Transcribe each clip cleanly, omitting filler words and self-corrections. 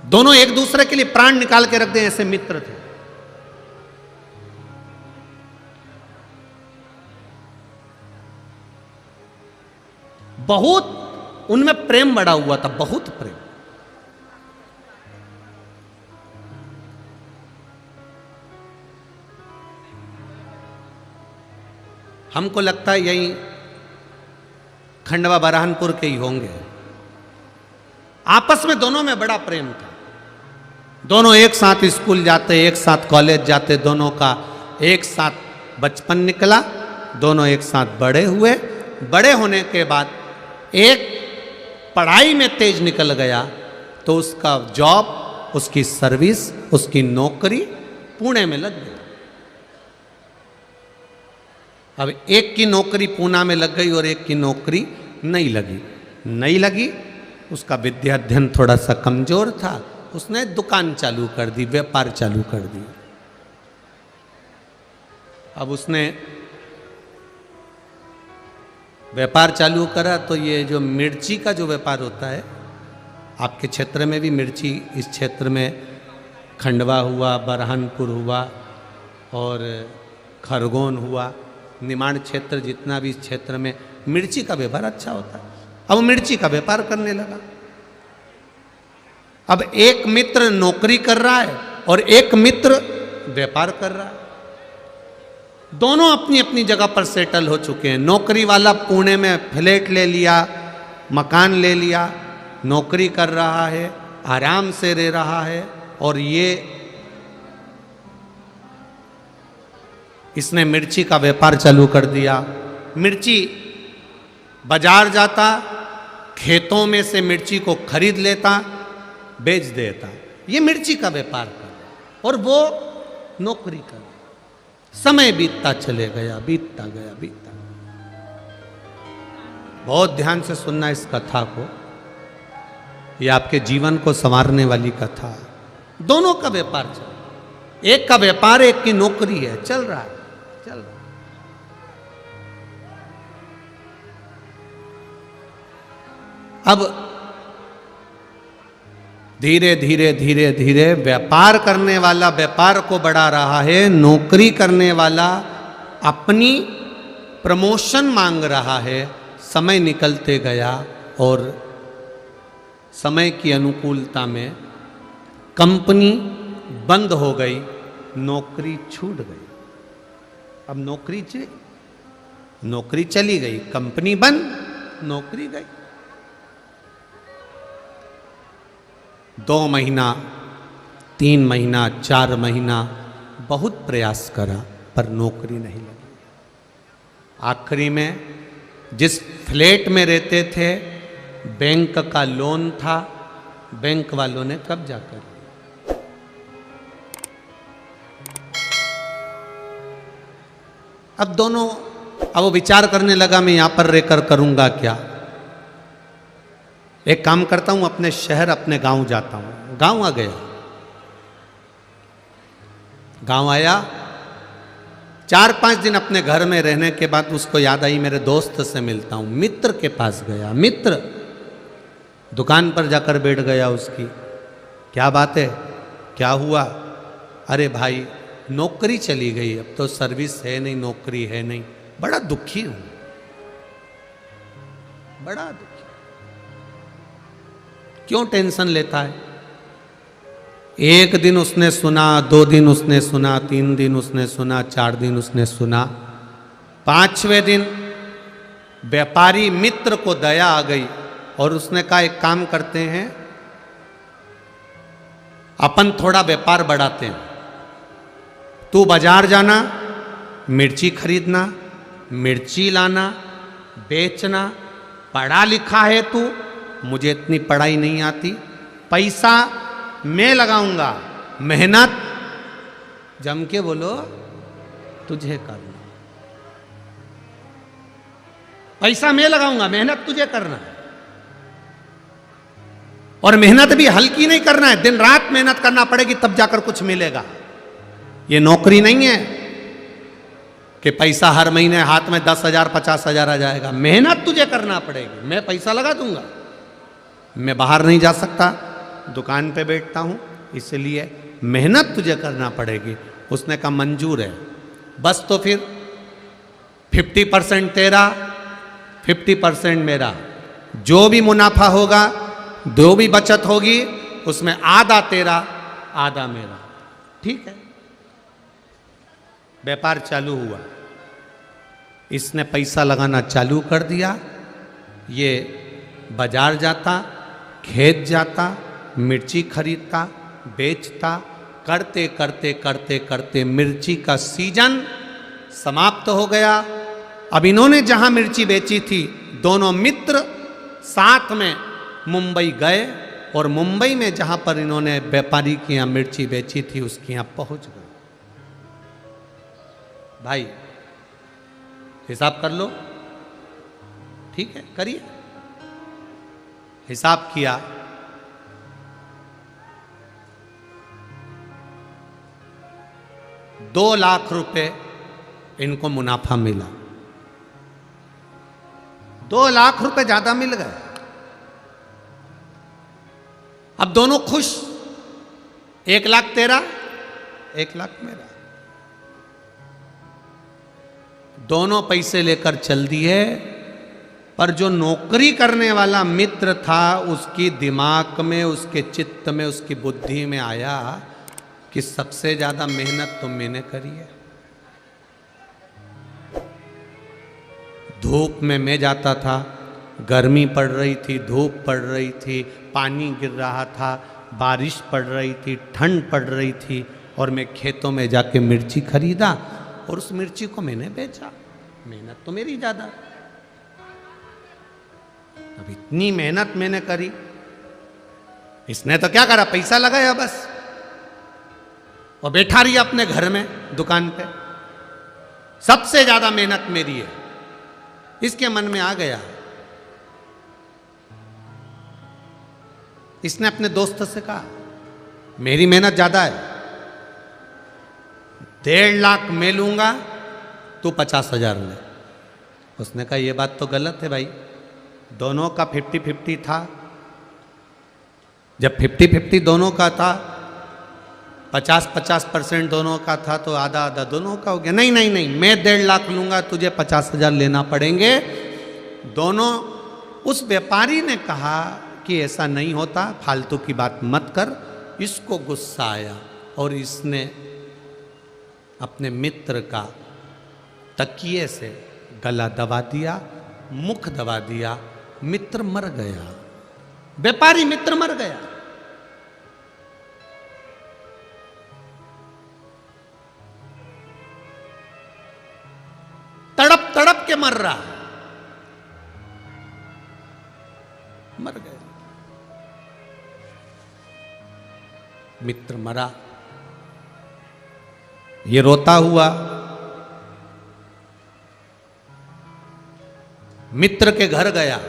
दोनों एक दूसरे के लिए प्राण निकाल के रख दें, ऐसे मित्र थे। बहुत उनमें प्रेम बड़ा हुआ था, बहुत प्रेम। हमको लगता है यही खंडवा बरहानपुर के ही होंगे। आपस में दोनों में बड़ा प्रेम था। दोनों एक साथ स्कूल जाते, एक साथ कॉलेज जाते, दोनों का एक साथ बचपन निकला, दोनों एक साथ बड़े हुए। बड़े होने के बाद एक पढ़ाई में तेज निकल गया तो उसका जॉब, उसकी सर्विस, उसकी नौकरी पुणे में लग गई। अब एक की नौकरी पूना में लग गई और एक की नौकरी नहीं लगी। उसका विद्या अध्ययन थोड़ा सा कमजोर था, उसने दुकान चालू कर दी, व्यापार चालू कर दी। अब उसने व्यापार चालू करा तो ये जो मिर्ची का जो व्यापार होता है, आपके क्षेत्र में भी मिर्ची, इस क्षेत्र में खंडवा हुआ, बरहानपुर हुआ और खरगोन हुआ, निमाड़ क्षेत्र, जितना भी इस क्षेत्र में मिर्ची का व्यापार अच्छा होता है। अब मिर्ची का व्यापार करने लगा। अब एक मित्र नौकरी कर रहा है और एक मित्र व्यापार कर रहा है। दोनों अपनी अपनी जगह पर सेटल हो चुके हैं। नौकरी वाला पुणे में फ्लैट ले लिया, मकान ले लिया, नौकरी कर रहा है, आराम से रह रहा है। और इसने मिर्ची का व्यापार चालू कर दिया। मिर्ची बाजार जाता, खेतों में से मिर्ची को खरीद लेता, बेच देता। ये मिर्ची का व्यापार कर और वो नौकरी कर। समय बीतता चले गया, बीतता गया। बहुत ध्यान से सुनना इस कथा को, ये आपके जीवन को संवारने वाली कथा है। दोनों का व्यापार चल, एक का व्यापार, एक की नौकरी है, चल रहा है। अब धीरे धीरे व्यापार करने वाला व्यापार को बढ़ा रहा है, नौकरी करने वाला अपनी प्रमोशन मांग रहा है। समय निकलते गया और समय की अनुकूलता में कंपनी बंद हो गई, नौकरी छूट गई। अब नौकरी चली गई, कंपनी बंद, नौकरी गई। 2 महीना, 3 महीना, 4 महीना बहुत प्रयास करा पर नौकरी नहीं लगी। आखिरी में जिस फ्लैट में रहते थे, बैंक का लोन था, बैंक वालों ने कब्जा कर लिया। अब वो विचार करने लगा, मैं यहां पर रहकर करूंगा क्या। एक काम करता हूं, अपने शहर, अपने गांव जाता हूं। गांव आ गया। गांव आया, 4-5 दिन अपने घर में रहने के बाद उसको याद आई, मेरे दोस्त से मिलता हूं। मित्र के पास गया। मित्र दुकान पर जाकर बैठ गया उसकी। क्या बात है, क्या हुआ? अरे भाई, नौकरी चली गई, अब तो सर्विस है नहीं, नौकरी है नहीं, बड़ा दुखी हूं, बड़ा दुखी। क्यों टेंशन लेता है? एक दिन उसने सुना, 2 दिन उसने सुना, 3 दिन उसने सुना, 4 दिन उसने सुना। 5वें दिन व्यापारी मित्र को दया आ गई और उसने कहा, एक काम करते हैं, अपन थोड़ा व्यापार बढ़ाते हैं। तू बाजार जाना, मिर्ची खरीदना, मिर्ची लाना, बेचना। पढ़ा लिखा है तू, मुझे इतनी पढ़ाई नहीं आती, पैसा मैं लगाऊंगा, मेहनत जम के बोलो तुझे करना। पैसा मैं लगाऊंगा, मेहनत तुझे करना। और मेहनत भी हल्की नहीं करना है, दिन रात मेहनत करना पड़ेगी, तब जाकर कुछ मिलेगा। ये नौकरी नहीं है कि पैसा हर महीने हाथ में 10,000 50,000 आ जाएगा। मेहनत तुझे करना पड़ेगी, मैं पैसा लगा दूंगा। मैं बाहर नहीं जा सकता, दुकान पे बैठता हूँ, इसलिए मेहनत तुझे करना पड़ेगी। उसने कहा मंजूर है, बस तो फिर 50% तेरा 50% मेरा, जो भी मुनाफा होगा, जो भी बचत होगी, उसमें आधा तेरा आधा मेरा। ठीक है, व्यापार चालू हुआ। इसने पैसा लगाना चालू कर दिया। ये बाजार जाता, खेत जाता, मिर्ची खरीदता, बेचता, करते करते करते करते मिर्ची का सीजन समाप्त हो गया। अब इन्होंने जहां मिर्ची बेची थी, दोनों मित्र साथ में मुंबई गए और मुंबई में जहां पर इन्होंने व्यापारी की यहां मिर्ची बेची थी, उसके यहां पहुंच गए। भाई हिसाब कर लो, ठीक है, करिए। हिसाब किया, ₹2,00,000 इनको मुनाफा मिला। ₹2,00,000 ज्यादा मिल गए। अब दोनों खुश, 1,00,000 तेरा, 1,00,000 मेरा। दोनों पैसे लेकर चल दिए, पर जो नौकरी करने वाला मित्र था, उसकी दिमाग में, उसके चित्त में, उसकी बुद्धि में आया कि सबसे ज्यादा मेहनत तो मैंने करी है। धूप में मैं जाता था, गर्मी पड़ रही थी, धूप पड़ रही थी, पानी गिर रहा था, बारिश पड़ रही थी, ठंड पड़ रही थी, और मैं खेतों में जाके मिर्ची खरीदा और उस मिर्ची को मैंने बेचा। मेहनत तो मेरी ज्यादा। अब इतनी मेहनत मैंने करी, इसने तो क्या करा, पैसा लगाया बस, और बैठा रही अपने घर में दुकान पे। सबसे ज्यादा मेहनत मेरी है, इसके मन में आ गया। इसने अपने दोस्त से कहा, मेरी मेहनत ज्यादा है, 1,50,000 मैं लूंगा, तू 50,000 ले। उसने कहा ये बात तो गलत है भाई, दोनों का 50-50 था। जब 50-50 दोनों का था, 50-50% दोनों का था, तो आधा आधा दोनों का हो गया। नहीं नहीं नहीं, मैं 1,50,000 लूंगा, तुझे 50,000 लेना पड़ेंगे दोनों। उस व्यापारी ने कहा कि ऐसा नहीं होता, फालतू की बात मत कर। इसको गुस्सा आया और इसने अपने मित्र का तकिए से गला दबा दिया, मुख दबा दिया। मित्र मर गया, व्यापारी मित्र मर गया। तड़प तड़प के मर रहा, मर गया। मित्र मरा, ये रोता हुआ मित्र के घर गया।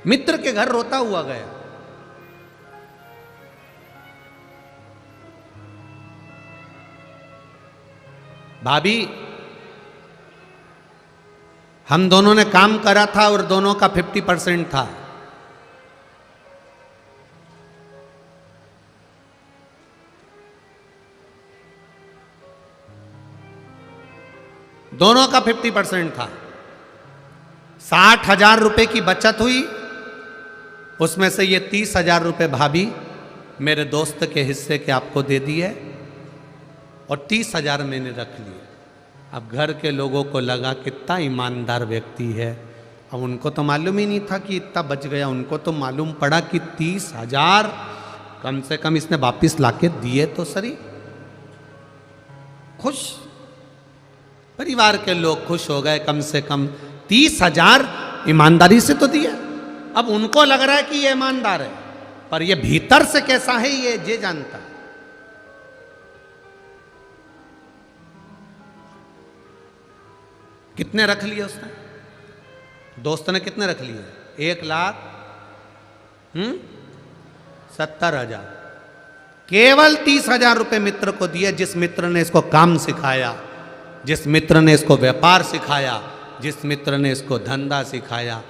मित्र के घर रोता हुआ गया। भाभी, हम दोनों ने काम करा था और दोनों का 50% था। दोनों का 50% था। 60,000 रुपए की बचत हुई, उसमें से ये 30,000 रुपए भाभी मेरे दोस्त के हिस्से के आपको दे दिए और 30,000 मैंने रख लिए। अब घर के लोगों को लगा कितना ईमानदार व्यक्ति है। अब उनको तो मालूम ही नहीं था कि इतना बच गया। उनको तो मालूम पड़ा कि 30,000 कम से कम इसने वापिस लाके दिए तो सही। खुश, परिवार के लोग खुश हो गए, कम से कम 30,000 ईमानदारी से तो दिया। अब उनको लग रहा है कि ये ईमानदार है, पर ये भीतर से कैसा है ये जानता है। कितने रख लिए उसने? दोस्त ने कितने रख लिए? 1,70,000। केवल 30,000 रुपए मित्र को दिए, जिस मित्र ने इसको काम सिखाया, जिस मित्र ने इसको व्यापार सिखाया, जिस मित्र ने इसको धंधा सिखाया,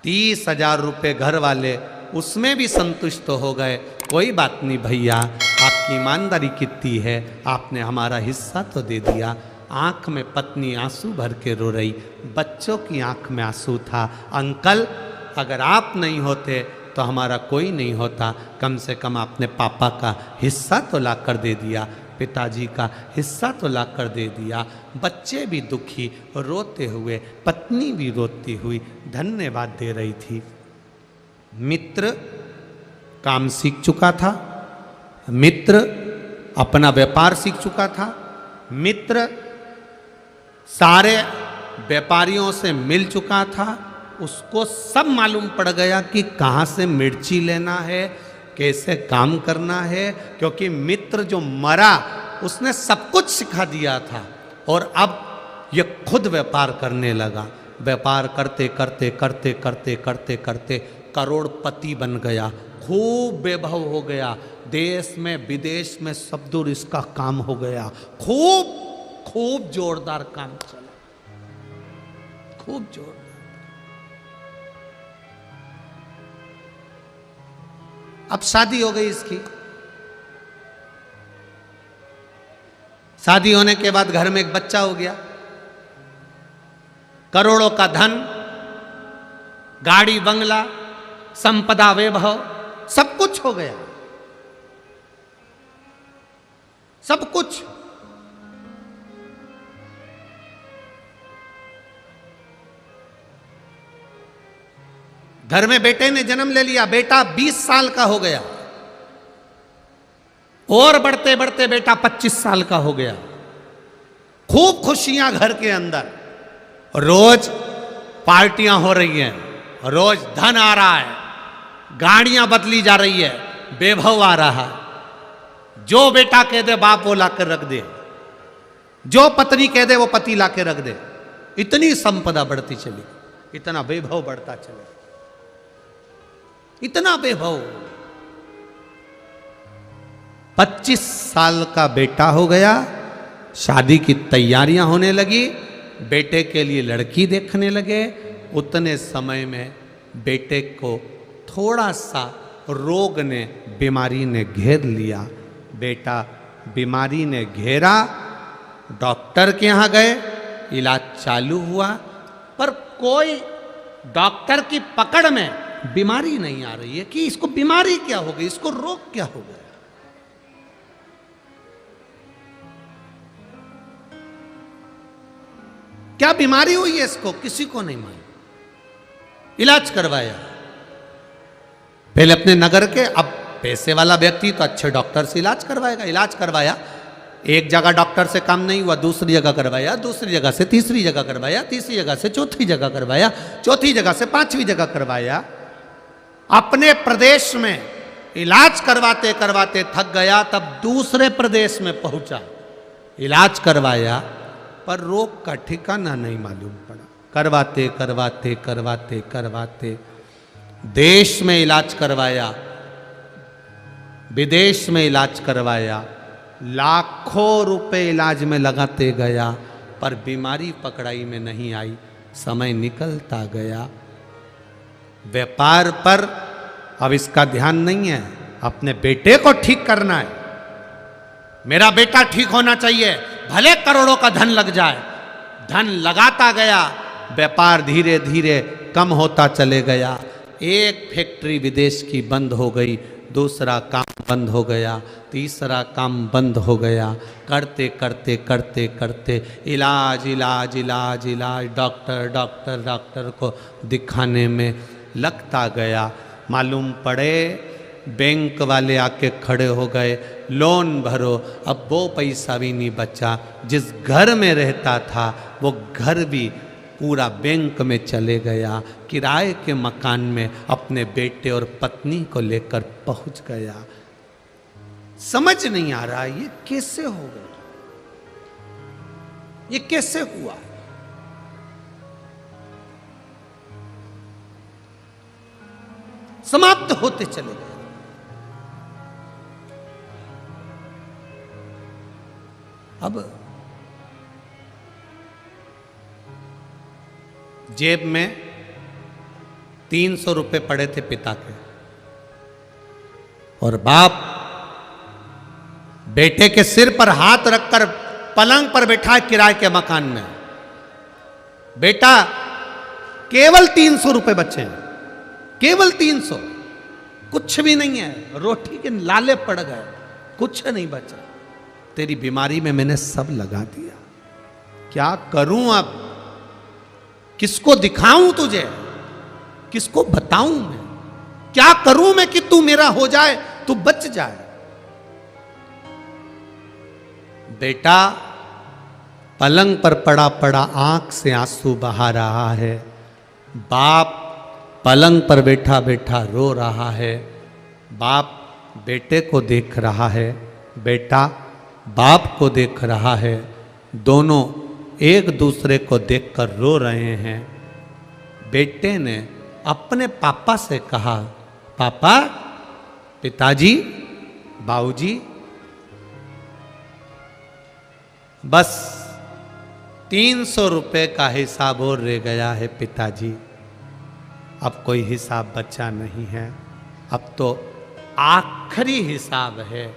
30,000 रुपये घर वाले उसमें भी संतुष्ट हो गए। कोई बात नहीं भैया, आपकी ईमानदारी कितनी है, आपने हमारा हिस्सा तो दे दिया। आंख में पत्नी आंसू भर के रो रही, बच्चों की आंख में आंसू था। अंकल, अगर आप नहीं होते तो हमारा कोई नहीं होता, कम से कम आपने पापा का हिस्सा तो ला कर दे दिया, पिताजी का हिस्सा तो ला कर दे दिया। बच्चे भी दुखी रोते हुए, पत्नी भी रोती हुई धन्यवाद दे रही थी। मित्र काम सीख चुका था, मित्र अपना व्यापार सीख चुका था, मित्र सारे व्यापारियों से मिल चुका था। उसको सब मालूम पड़ गया कि कहाँ से मिर्ची लेना है, कैसे काम करना है, क्योंकि मित्र जो मरा उसने सब कुछ सिखा दिया था। और अब ये खुद व्यापार करने लगा। व्यापार करते करते करते करते करते करते करोड़पति बन गया, खूब वैभव हो गया। देश में विदेश में सब दूर इसका काम हो गया। खूब खूब जोरदार काम चला, खूब जोरदार। अब शादी हो गई इसकी। शादी होने के बाद घर में एक बच्चा हो गया। करोड़ों का धन, गाड़ी बंगला, संपदा वैभव, सब कुछ हो गया, सब कुछ। घर में बेटे ने जन्म ले लिया। बेटा 20 साल का हो गया, और बढ़ते बढ़ते बेटा 25 साल का हो गया। खूब खुशियां घर के अंदर, रोज पार्टियां हो रही हैं, रोज धन आ रहा है, गाड़ियां बदली जा रही है, वैभव आ रहा है। जो बेटा कह दे बाप वो लाकर रख दे, जो पत्नी कह दे वो पति लाके रख दे। इतनी संपदा बढ़ती चली, इतना वैभव बढ़ता चले, इतना वैभव। 25 साल का बेटा हो गया, शादी की तैयारियां होने लगी, बेटे के लिए लड़की देखने लगे। उतने समय में बेटे को थोड़ा सा रोग ने, बीमारी ने घेर लिया। बेटा बीमारी ने घेरा, डॉक्टर के यहाँ गए, इलाज चालू हुआ, पर कोई डॉक्टर की पकड़ में बीमारी नहीं आ रही है कि इसको बीमारी क्या हो गई, इसको रोग क्या हो गया। क्या बीमारी हुई है इसको, किसी को नहीं मालूम। इलाज करवाया पहले अपने नगर के, अब पैसे वाला व्यक्ति तो अच्छे डॉक्टर से इलाज करवाएगा। इलाज करवाया, एक जगह डॉक्टर से काम नहीं हुआ, दूसरी जगह करवाया, दूसरी जगह से तीसरी जगह करवाया, तीसरी जगह से चौथी जगह करवाया, चौथी जगह से पांचवी जगह करवाया। अपने प्रदेश में इलाज करवाते करवाते थक गया, तब दूसरे प्रदेश में पहुंचा, इलाज करवाया, पर रोग का ठिकाना नहीं मालूम पड़ा। करवाते करवाते करवाते करवाते देश में इलाज करवाया, विदेश में इलाज करवाया, लाखों रुपए इलाज में लगाते गया, पर बीमारी पकड़ाई में नहीं आई। समय निकलता गया, व्यापार पर अब इसका ध्यान नहीं है, अपने बेटे को ठीक करना है। मेरा बेटा ठीक होना चाहिए, भले करोड़ों का धन लग जाए। धन लगाता गया, व्यापार धीरे धीरे कम होता चले गया। एक फैक्ट्री विदेश की बंद हो गई, दूसरा काम बंद हो गया, तीसरा काम बंद हो गया। करते करते करते करते इलाज इलाज इलाज इलाज, डॉक्टर डॉक्टर डॉक्टर को दिखाने में लगता गया। मालूम पड़े बैंक वाले आके खड़े हो गए, लोन भरो। अब वो पैसा भी नहीं बचा, जिस घर में रहता था वो घर भी पूरा बैंक में चले गया। किराए के मकान में अपने बेटे और पत्नी को लेकर पहुंच गया। समझ नहीं आ रहा ये कैसे हो गया, ये कैसे हुआ। समाप्त होते चले गए। अब जेब में 300 रुपए पड़े थे पिता के, और बाप बेटे के सिर पर हाथ रखकर पलंग पर बैठा किराए के मकान में। बेटा, केवल 300 रुपए बचे हैं, केवल 300, कुछ भी नहीं है, रोटी के लाले पड़ गए, कुछ नहीं बचा। तेरी बीमारी में मैंने सब लगा दिया, क्या करूं अब? किसको दिखाऊं तुझे? किसको बताऊं मैं? क्या करूं मैं कि तू मेरा हो जाए, तू बच जाए? बेटा पलंग पर पड़ा पड़ा आंख से आंसू बहा रहा है। बाप पलंग पर बैठा बैठा रो रहा है। बाप बेटे को देख रहा है, बेटा बाप को देख रहा है। दोनों एक दूसरे को देखकर रो रहे हैं। बेटे ने अपने पापा से कहा, पापा, पिताजी, बाबूजी, बस 300 रुपए का हिसाब और रह गया है पिताजी, अब कोई हिसाब बचा नहीं है, अब तो आखिरी हिसाब है।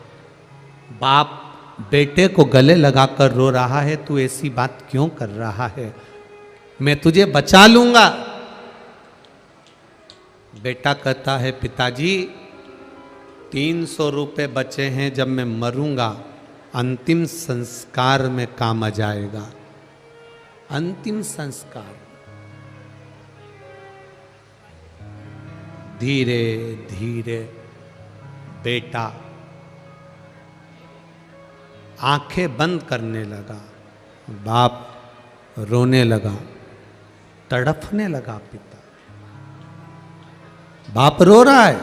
बाप बेटे को गले लगाकर रो रहा है, तू ऐसी बात क्यों कर रहा है? मैं तुझे बचा लूंगा। बेटा कहता है, पिताजी 300 रुपए बचे हैं, जब मैं मरूंगा अंतिम संस्कार में काम आ जाएगा। अंतिम संस्कार। धीरे धीरे बेटा आंखें बंद करने लगा। बाप रोने लगा, तड़फने लगा। पिता, बाप रो रहा है,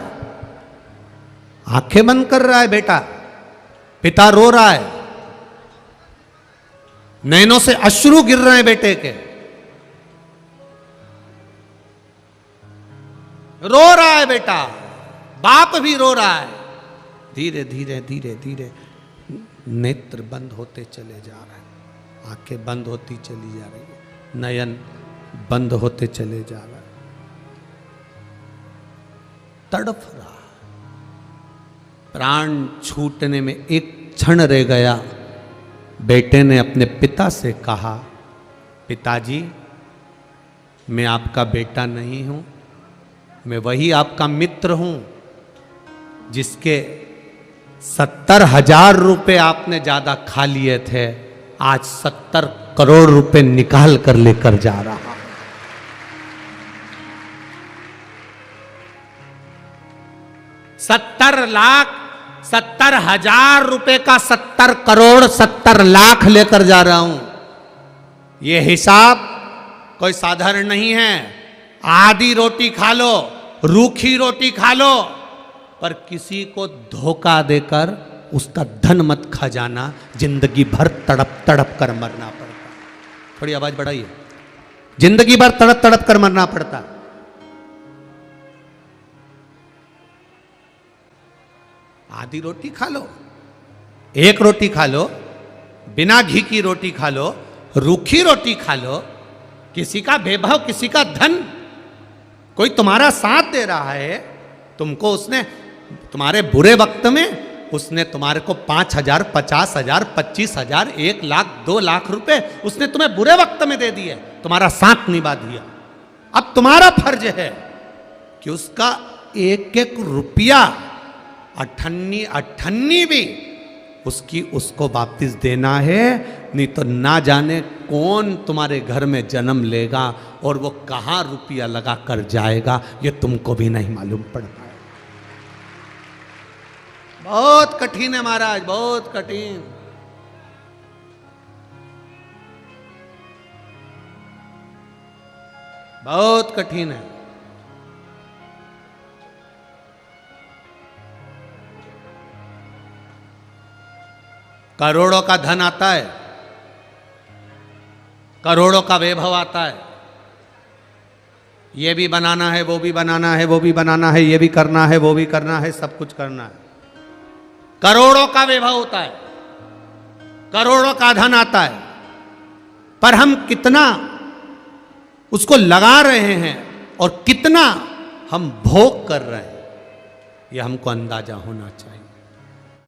आंखें बंद कर रहा है बेटा। पिता रो रहा है, नैनों से अश्रु गिर रहे हैं बेटे के। रो रहा है बेटा, बाप भी रो रहा है। धीरे धीरे धीरे धीरे नेत्र बंद होते चले जा रहे हैं, आंखें बंद होती चली जा रही है, नयन बंद होते चले जा रहे हैं। तड़फ रहा, प्राण छूटने में एक क्षण रह गया। बेटे ने अपने पिता से कहा, पिताजी, मैं आपका बेटा नहीं हूं, मैं वही आपका मित्र हूं जिसके 70,000 रुपए आपने ज्यादा खा लिए थे, आज 70 करोड़ रुपए निकाल कर लेकर जा रहा। 70,000 रुपए का 70 करोड़ 70 लाख लेकर जा रहा हूं। यह हिसाब कोई साधारण नहीं है। आधी रोटी खा लो, रूखी रोटी खा लो, पर किसी को धोखा देकर उसका धन मत खा जाना, जिंदगी भर तड़प तड़प कर मरना पड़ता। थोड़ी आवाज बढ़ाइए। जिंदगी भर तड़प तड़प कर मरना पड़ता। आधी रोटी खा लो, एक रोटी खा लो, बिना घी की रोटी खा लो, रूखी रोटी खा लो। किसी का वैभव, किसी का धन, कोई तुम्हारा साथ दे रहा है, तुमको उसने तुम्हारे बुरे वक्त में उसने तुम्हारे को 5,000, 50,000, 25,000, 1 लाख, 2 लाख रुपए उसने तुम्हें बुरे वक्त में दे दिए, तुम्हारा साथ निभा दिया। अब तुम्हारा फर्ज है कि उसका एक एक रुपया, अठन्नी अठन्नी भी उसकी उसको वापस देना है। नहीं तो ना जाने कौन तुम्हारे घर में जन्म लेगा और वो कहाँ रुपया लगा कर जाएगा, ये तुमको भी नहीं मालूम पड़ता है। बहुत कठिन है महाराज, बहुत कठिन। बहुत कठिन है। करोड़ों का धन आता है, करोड़ों का वैभव आता है, ये भी बनाना है, वो भी बनाना है, वो भी बनाना है, ये भी करना है, वो भी करना है, सब कुछ करना है। करोड़ों का वैभव होता है, करोड़ों का धन आता है, पर हम कितना उसको लगा रहे हैं और कितना हम भोग कर रहे हैं, यह हमको अंदाजा होना चाहिए।